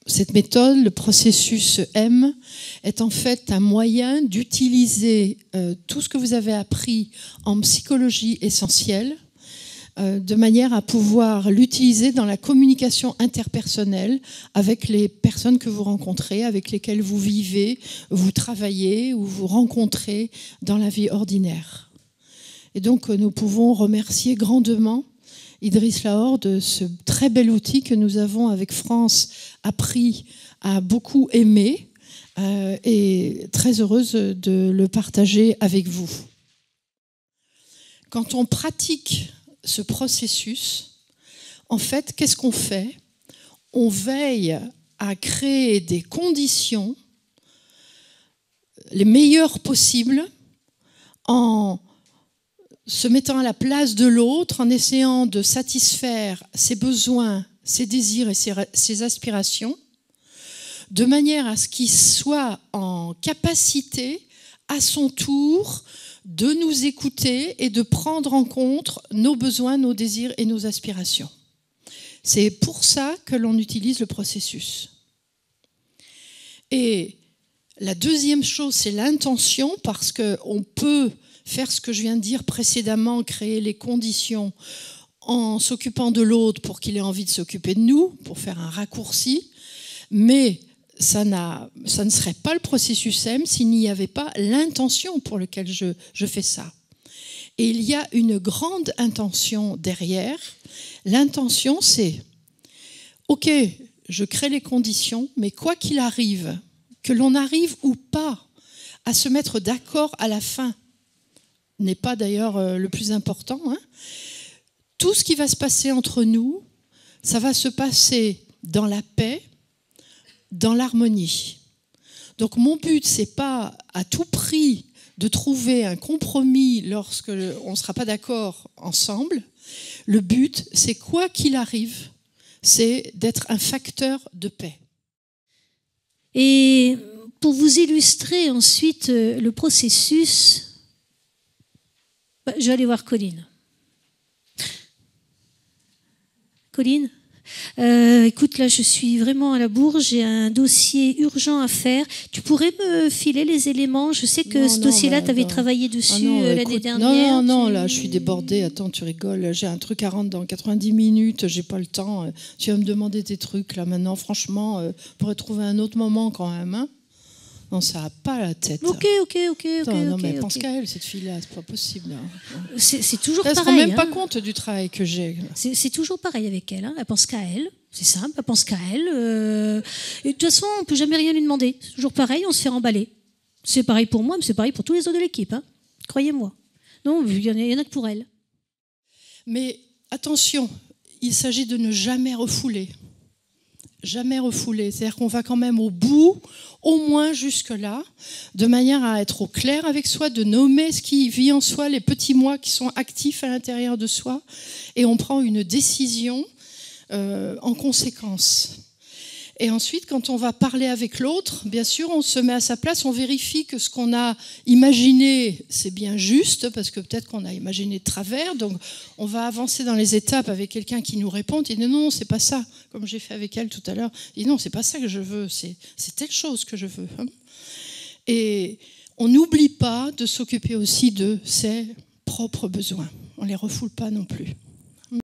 cette méthode, le processus M, est en fait un moyen d'utiliser tout ce que vous avez appris en psychologie essentielle de manière à pouvoir l'utiliser dans la communication interpersonnelle avec les personnes que vous rencontrez, avec lesquelles vous vivez, vous travaillez ou vous rencontrez dans la vie ordinaire. Et donc nous pouvons remercier grandement Idriss Lahore de ce très bel outil que nous avons avec France appris à beaucoup aimer et très heureuse de le partager avec vous. Quand on pratique ce processus, en fait, qu'est-ce qu'on fait? On veille à créer des conditions les meilleures possibles en se mettant à la place de l'autre, en essayant de satisfaire ses besoins, ses désirs et ses aspirations, de manière à ce qu'il soit en capacité, à son tour, de nous écouter et de prendre en compte nos besoins, nos désirs et nos aspirations. C'est pour ça que l'on utilise le processus. Et la deuxième chose, c'est l'intention, parce qu'on peut faire ce que je viens de dire précédemment, créer les conditions en s'occupant de l'autre pour qu'il ait envie de s'occuper de nous, pour faire un raccourci, mais ça ne serait pas le processus M s'il n'y avait pas l'intention pour laquelle je fais ça. Et il y a une grande intention derrière. L'intention, c'est « Ok, je crée les conditions, mais quoi qu'il arrive, que l'on arrive ou pas à se mettre d'accord à la fin, n'est pas d'ailleurs le plus important, hein. Tout ce qui va se passer entre nous, ça va se passer dans la paix, dans l'harmonie. Donc mon but, c'est pas à tout prix de trouver un compromis lorsque on ne sera pas d'accord ensemble. Le but, c'est quoi qu'il arrive, c'est d'être un facteur de paix. Et pour vous illustrer ensuite le processus, je vais aller voir Colline. Colline, écoute, là, je suis vraiment à la bourre. J'ai un dossier urgent à faire. Tu pourrais me filer les éléments? Je sais que ce dossier-là, tu avais travaillé dessus l'année dernière. Non, là, je suis débordée. Attends, tu rigoles. J'ai un truc à rendre dans 90 minutes. J'ai pas le temps. Tu vas me demander tes trucs, là, maintenant. Franchement, on pourrait trouver un autre moment quand même, hein. Non, ça n'a pas la tête. Ok. Non, mais pense qu'à elle, cette fille-là, c'est pas possible. Hein. C'est toujours pareil. Elle ne se rend même pas compte du travail que j'ai. C'est toujours pareil avec elle. Hein. Elle pense qu'à elle. C'est simple, elle pense qu'à elle. Et de toute façon, on ne peut jamais rien lui demander. C'est toujours pareil, on se fait remballer. C'est pareil pour moi, mais c'est pareil pour tous les autres de l'équipe. Hein. Croyez-moi. Non, il y en a que pour elle. Mais attention, il s'agit de ne jamais refouler. Jamais refouler. C'est-à-dire qu'on va quand même au bout, au moins jusque-là, de manière à être au clair avec soi, de nommer ce qui vit en soi, les petits moi qui sont actifs à l'intérieur de soi, et on prend une décision en conséquence. Et ensuite, quand on va parler avec l'autre, bien sûr, on se met à sa place, on vérifie que ce qu'on a imaginé, c'est bien juste, parce que peut-être qu'on a imaginé de travers, donc on va avancer dans les étapes avec quelqu'un qui nous répond, et dit non, c'est pas ça, comme j'ai fait avec elle tout à l'heure, il dit non, c'est pas ça que je veux, c'est telle chose que je veux. Et on n'oublie pas de s'occuper aussi de ses propres besoins, on les refoule pas non plus.